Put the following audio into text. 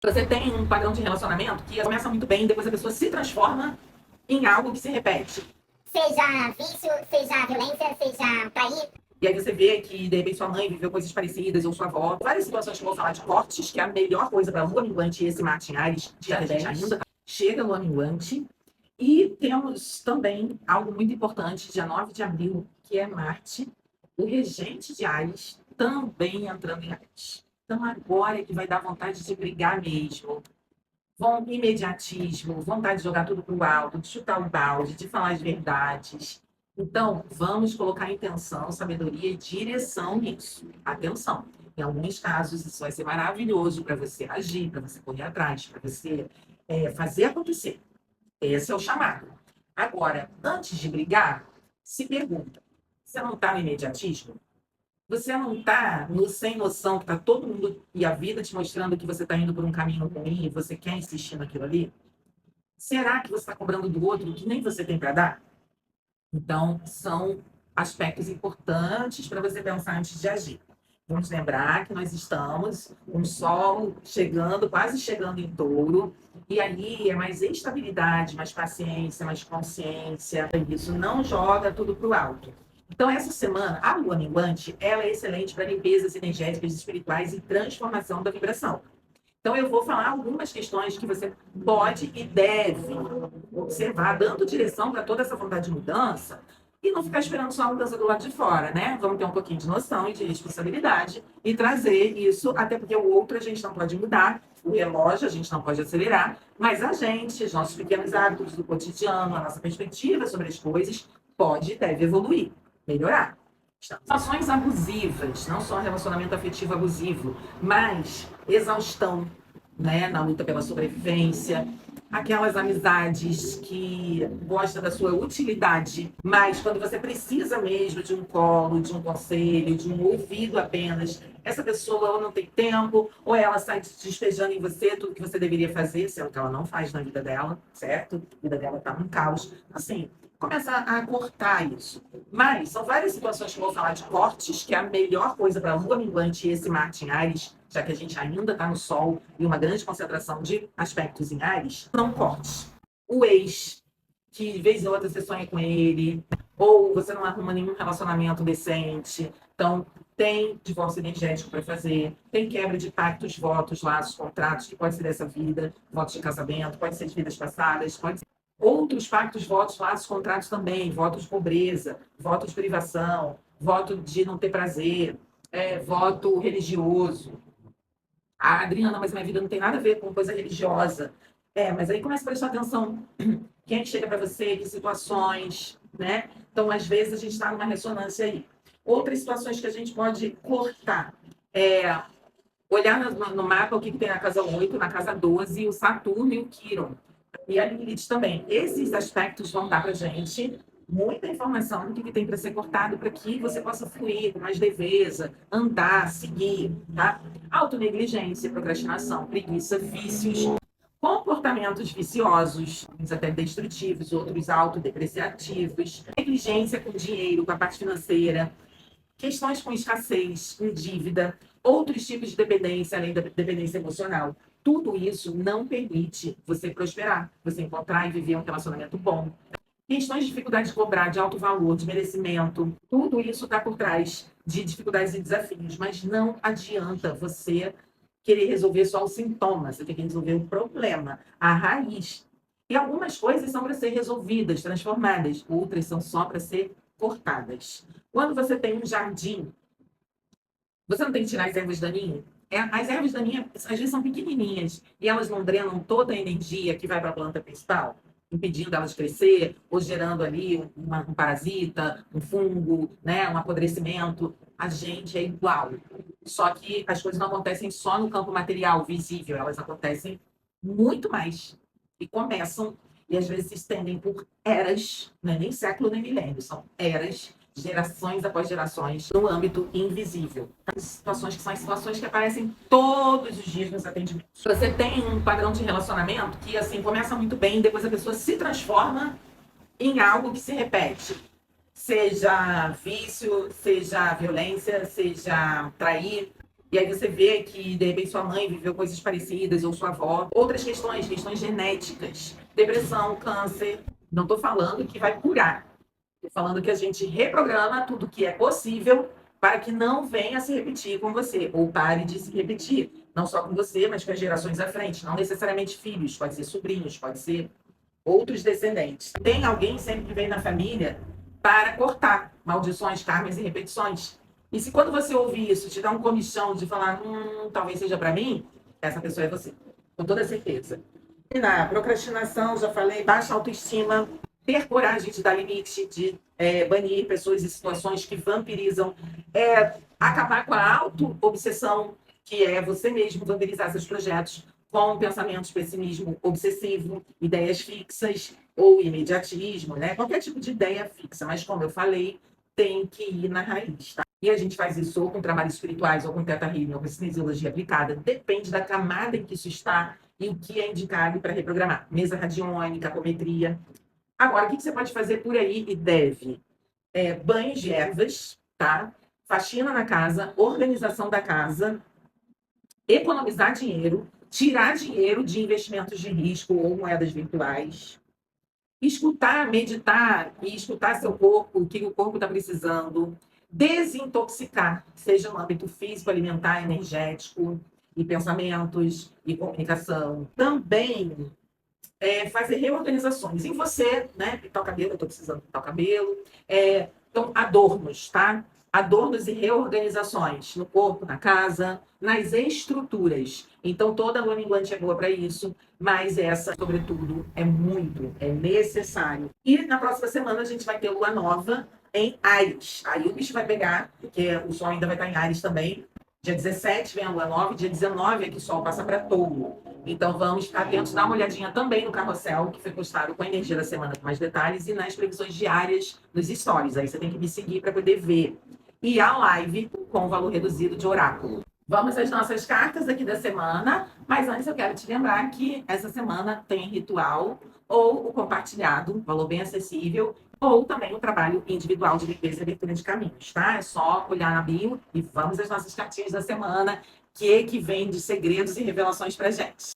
Você tem um padrão de relacionamento que começa muito bem, depois a pessoa se transforma em algo que se repete. Seja vício, seja violência, seja trair. E aí você vê que, de repente, sua mãe viveu coisas parecidas, ou sua avó. Várias situações que eu vou falar de cortes, que é a melhor coisa para lua minguante e esse Marte em Ares, já que a gente ainda chega lua minguante. E temos também algo muito importante, dia 9 de abril, que é Marte, o regente de Ares, também entrando em Ares. Então agora é que vai dar vontade de brigar mesmo. Imediatismo, vontade de jogar tudo para o alto, de chutar o balde, de falar as verdades. Então, vamos colocar intenção, sabedoria e direção nisso. Atenção. Em alguns casos, isso vai ser maravilhoso para você agir, para você correr atrás, para você fazer acontecer. Esse é o chamado. Agora, antes de brigar, se pergunta: você não está no imediatismo? Você não está no sem noção que está todo mundo e a vida te mostrando que você está indo por um caminho ruim e você quer insistir naquilo ali? Será que você está cobrando do outro que nem você tem para dar? Então, são aspectos importantes para você pensar antes de agir. Vamos lembrar que nós estamos com o Sol chegando, quase chegando em Touro, e aí é mais estabilidade, mais paciência, mais consciência. Isso não joga tudo para o alto. Então, essa semana, a lua minguante, ela é excelente para limpezas energéticas, espirituais e transformação da vibração. Então, eu vou falar algumas questões que você pode e deve observar, dando direção para toda essa vontade de mudança e não ficar esperando só a mudança do lado de fora, né? Vamos ter um pouquinho de noção e de responsabilidade e trazer isso, até porque o outro a gente não pode mudar, o relógio a gente não pode acelerar, mas a gente, os nossos pequenos hábitos do cotidiano, a nossa perspectiva sobre as coisas, pode e deve evoluir, melhorar. Relações abusivas, não só relacionamento afetivo abusivo, mas exaustão, né, na luta pela sobrevivência, aquelas amizades que gostam da sua utilidade, mas quando você precisa mesmo de um colo, de um conselho, de um ouvido apenas, essa pessoa ou não tem tempo, ou ela sai despejando em você tudo que você deveria fazer, sendo que ela não faz na vida dela, certo? A vida dela tá num caos. Assim, começa a cortar isso. Mas são várias situações que eu vou falar de cortes, que é a melhor coisa para a lua minguante e esse Marte em Ares, já que a gente ainda está no Sol e uma grande concentração de aspectos em Ares, são cortes. O ex, que de vez em outra você sonha com ele, ou você não arruma nenhum relacionamento decente, então tem divórcio energético para fazer, tem quebra de pactos, votos, laços, contratos, que pode ser dessa vida, votos de casamento, pode ser de vidas passadas, pode ser outros pactos, votos, laços, contratos também, votos de pobreza, voto de privação, voto de não ter prazer, voto religioso. Ah, Adriana, mas minha vida não tem nada a ver com coisa religiosa. Mas aí começa a prestar atenção. Quem é que chega para você, que situações, né? Então, às vezes, a gente está numa ressonância aí. Outras situações que a gente pode cortar. Olhar no mapa o que tem na casa 8, na casa 12, o Saturno e o Quiron. E a Lilith também. Esses aspectos vão dar para a gente muita informação do que tem para ser cortado para que você possa fluir com mais leveza, andar, seguir, tá? Autonegligência, procrastinação, preguiça, vícios, comportamentos viciosos, uns até destrutivos, outros autodepreciativos, negligência com dinheiro, com a parte financeira, questões com escassez, com dívida, outros tipos de dependência, além da dependência emocional. Tudo isso não permite você prosperar, você encontrar e viver um relacionamento bom. Questões de dificuldade de cobrar, de alto valor, de merecimento, tudo isso está por trás de dificuldades e desafios, mas não adianta você querer resolver só o sintoma, você tem que resolver o problema, a raiz. E algumas coisas são para ser resolvidas, transformadas, outras são só para ser cortadas. Quando você tem um jardim, você não tem que tirar as ervas daninhas? As ervas daninhas, às vezes, são pequenininhas e elas não drenam toda a energia que vai para a planta principal, impedindo elas de crescer ou gerando ali um parasita, um fungo, né, um apodrecimento. A gente é igual. Só que as coisas não acontecem só no campo material, visível, elas acontecem muito mais. E começam, e às vezes se estendem por eras, não é nem século nem milênio, são eras, gerações após gerações, no âmbito invisível. Situações que são as situações que aparecem todos os dias nos atendimentos. Você tem um padrão de relacionamento que, assim, começa muito bem, depois a pessoa se transforma em algo que se repete. Seja vício, seja violência, seja trair. E aí você vê que, de repente, sua mãe viveu coisas parecidas, ou sua avó. Outras questões, questões genéticas, depressão, câncer. Não estou falando que vai curar. Estou falando que a gente reprograma tudo que é possível para que não venha a se repetir com você, ou pare de se repetir. Não só com você, mas com as gerações à frente. Não necessariamente filhos, pode ser sobrinhos, pode ser outros descendentes. Tem alguém sempre que vem na família para cortar maldições, karmas e repetições. E se quando você ouvir isso, te dá um comichão de falar, talvez seja para mim, essa pessoa é você, com toda certeza. E na procrastinação, já falei, baixa autoestima, ter coragem de dar limite, de banir pessoas e situações que vampirizam, acabar com a auto-obsessão, que é você mesmo vampirizar seus projetos com pensamentos, pessimismo obsessivo, ideias fixas ou imediatismo, né? Qualquer tipo de ideia fixa, mas como eu falei, tem que ir na raiz, tá? E a gente faz isso ou com trabalhos espirituais, ou com teta healing, ou com cinesiologia aplicada, depende da camada em que isso está e o que é indicado para reprogramar. Mesa radiônica, apometria. Agora, o que você pode fazer por aí e deve? Banhos de ervas, tá? Faxina na casa, organização da casa, economizar dinheiro, tirar dinheiro de investimentos de risco ou moedas virtuais, escutar, meditar e escutar seu corpo, o que o corpo está precisando, desintoxicar, seja no âmbito físico, alimentar, energético, e pensamentos, e comunicação. Também fazer reorganizações em você, né? Pintar o cabelo, eu estou precisando pintar o cabelo. Então, adornos, tá? Adornos e reorganizações no corpo, na casa, nas estruturas. Então, toda lua minguante é boa para isso, mas essa, sobretudo, é necessário. E na próxima semana a gente vai ter lua nova em Áries. Aí o bicho vai pegar, porque o sol ainda vai estar em Áries também. Dia 17 vem a lua nova, dia 19 é que o sol passa para Touro. Então vamos ficar atentos, dá uma olhadinha também no carrossel, que foi postado com a energia da semana com mais detalhes, e nas previsões diárias nos stories. Aí você tem que me seguir para poder ver. E a live com valor reduzido de oráculo. Vamos às nossas cartas aqui da semana, mas antes eu quero te lembrar que essa semana tem ritual ou o compartilhado, valor bem acessível, ou também o trabalho individual de limpeza e abertura de caminhos, tá? É só olhar na bio e vamos às nossas cartinhas da semana, que vem de segredos e revelações pra gente.